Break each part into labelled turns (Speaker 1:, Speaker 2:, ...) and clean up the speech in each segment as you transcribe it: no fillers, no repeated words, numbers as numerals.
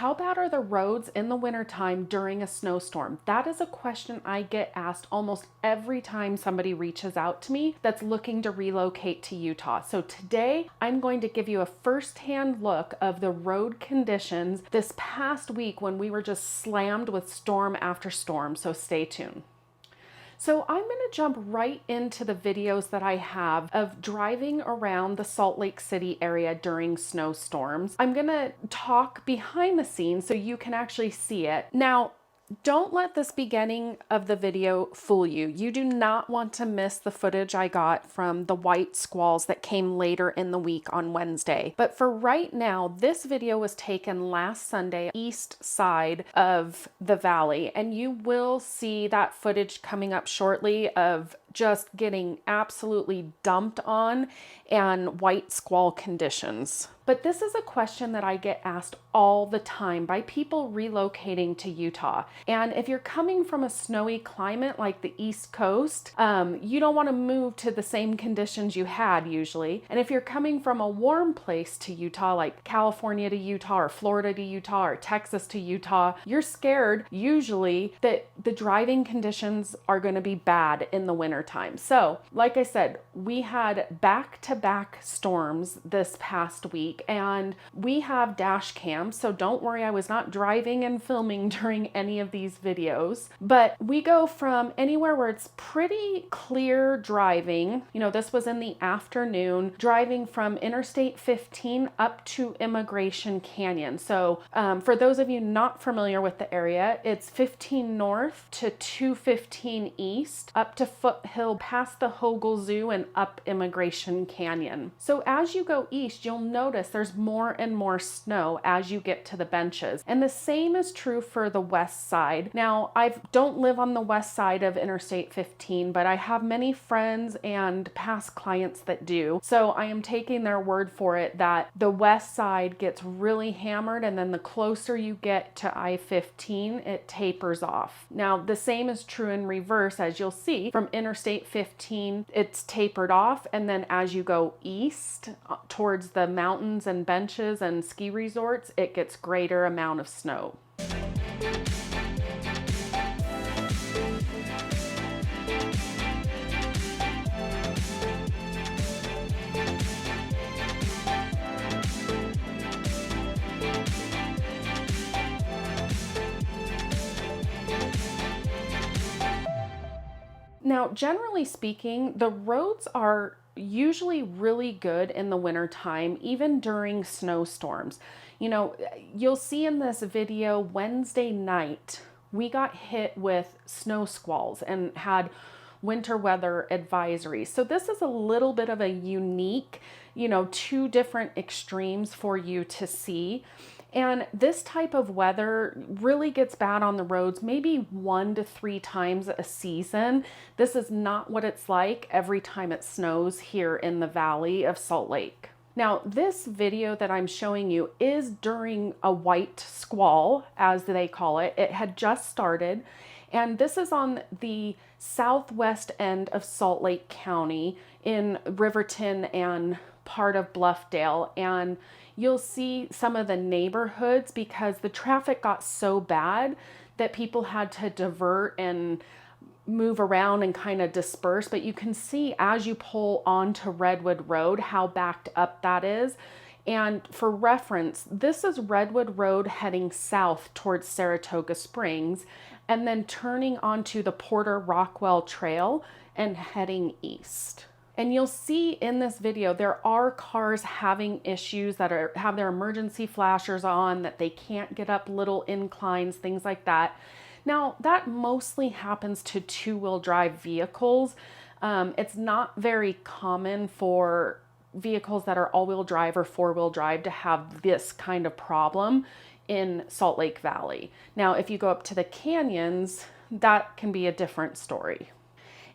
Speaker 1: How bad are the roads in the wintertime during a snowstorm? That is a question I get asked almost every time somebody reaches out to me that's looking to relocate to Utah. So today I'm going to give you a firsthand look of the road conditions this past week when we were just slammed with storm after storm. So stay tuned. So I'm going to jump right into the videos that I have of driving around the Salt Lake City area during snowstorms. I'm going to talk behind the scenes so you can actually see it. Now, don't let this beginning of the video fool you. You do not want to miss the footage I got from the white squalls that came later in the week on Wednesday. But for right now, this video was taken last Sunday, east side of the valley, and you will see that footage coming up shortly of just getting absolutely dumped on and white squall conditions. But this is a question that I get asked all the time by people relocating to Utah. And if you're coming from a snowy climate like the East Coast, you don't want to move to the same conditions you had usually. And if you're coming from a warm place to Utah, like California to Utah or Florida to Utah or Texas to Utah, you're scared usually that the driving conditions are going to be bad in the winter time. So, like I said, we had back-to-back storms this past week, and we have dash cams, so don't worry, I was not driving and filming during any of these videos. But we go from anywhere where it's pretty clear driving, this was in the afternoon, driving from Interstate 15 up to Immigration Canyon. So for those of you not familiar with the area, it's 15 north to 215 east, up to Foothill, past the Hogle Zoo, and up Immigration Canyon. So as you go east, you'll notice there's more and more snow as you get to the benches. And the same is true for the west side. Now, I don't live on the west side of Interstate 15, but I have many friends and past clients that do. So I am taking their word for it that the west side gets really hammered, and then the closer you get to I-15, it tapers off. Now, the same is true in reverse, as you'll see from Interstate 15, it's tapered off, and then as you go east towards the mountains and benches and ski resorts, it gets greater amount of snow. Now, generally speaking, the roads are usually really good in the winter time, even during snowstorms. You'll see in this video Wednesday night, we got hit with snow squalls and had winter weather advisories. So this is a little bit of a unique, two different extremes for you to see. And this type of weather really gets bad on the roads maybe 1 to 3 times a season. This is not what it's like every time it snows here in the valley of Salt Lake. Now, this video that I'm showing you is during a white squall, as they call it. It had just started, and this is on the southwest end of Salt Lake County in Riverton and part of Bluffdale. And you'll see some of the neighborhoods because the traffic got so bad that people had to divert and move around and kind of disperse. But you can see as you pull onto Redwood Road how backed up that is. And for reference, this is Redwood Road heading south towards Saratoga Springs and then turning onto the Porter Rockwell Trail and heading east. And you'll see in this video, there are cars having issues that have their emergency flashers on, that they can't get up little inclines, things like that. Now, that mostly happens to two-wheel drive vehicles. It's not very common for vehicles that are all-wheel drive or four-wheel drive to have this kind of problem in Salt Lake Valley. Now, if you go up to the canyons, that can be a different story.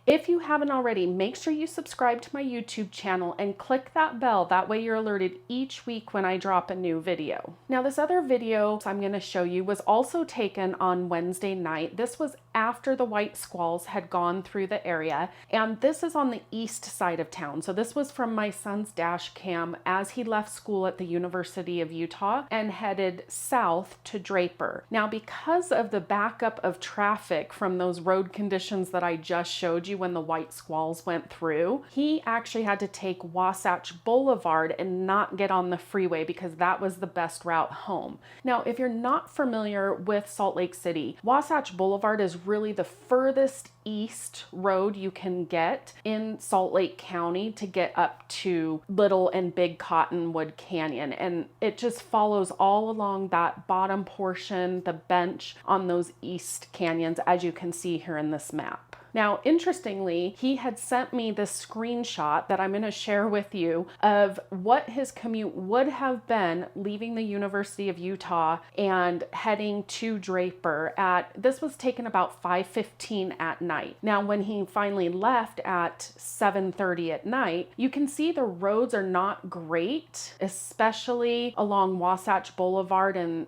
Speaker 1: If you haven't already, make sure you subscribe to my YouTube channel and click that bell. That way you're alerted each week when I drop a new video. Now, this other video I'm going to show you was also taken on Wednesday night. This was after the white squalls had gone through the area. And this is on the east side of town. So this was from my son's dash cam as he left school at the University of Utah and headed south to Draper. Now, because of the backup of traffic from those road conditions that I just showed you when the white squalls went through, he actually had to take Wasatch Boulevard and not get on the freeway because that was the best route home. Now, if you're not familiar with Salt Lake City, Wasatch Boulevard is really the furthest east road you can get in Salt Lake County to get up to Little and Big Cottonwood Canyon. And it just follows all along that bottom portion, the bench on those east canyons, as you can see here in this map. Now, interestingly, he had sent me this screenshot that I'm going to share with you of what his commute would have been leaving the University of Utah and heading to Draper this was taken about 5:15 at night. Now, when he finally left at 7:30 at night, you can see the roads are not great, especially along Wasatch Boulevard and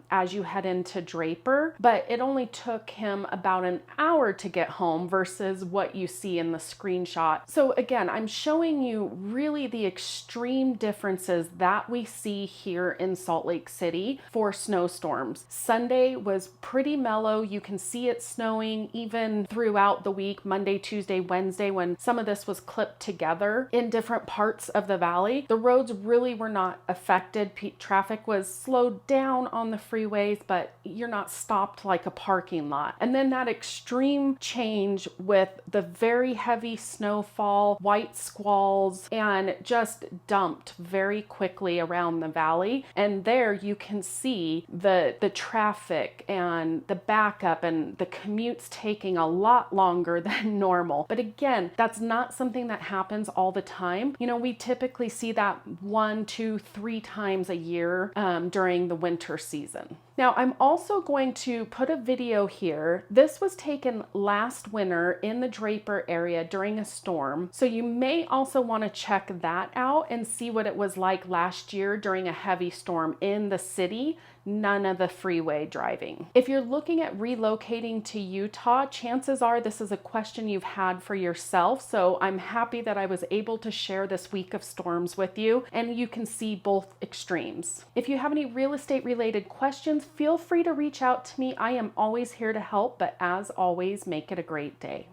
Speaker 1: as you head into Draper, but it only took him about an hour to get home versus what you see in the screenshot. So again, I'm showing you really the extreme differences that we see here in Salt Lake City for snowstorms. Sunday was pretty mellow. You can see it snowing even throughout the week, Monday, Tuesday, Wednesday, when some of this was clipped together in different parts of the valley. The roads really were not affected. Traffic was slowed down on the freeways, but you're not stopped like a parking lot. And then that extreme change with the very heavy snowfall, white squalls, and just dumped very quickly around the valley. And there you can see the traffic and the backup and the commutes taking a lot longer than normal. But again, that's not something that happens all the time. You know, we typically see that 1, 2, 3 times a year during the winter season. Now, I'm also going to put a video here. This was taken last winter in the Draper area during a storm. So you may also want to check that out and see what it was like last year during a heavy storm in the city. None of the freeway driving. If you're looking at relocating to Utah, chances are this is a question you've had for yourself. So I'm happy that I was able to share this week of storms with you and you can see both extremes. If you have any real estate related questions, feel free to reach out to me. I am always here to help, but as always, make it a great day.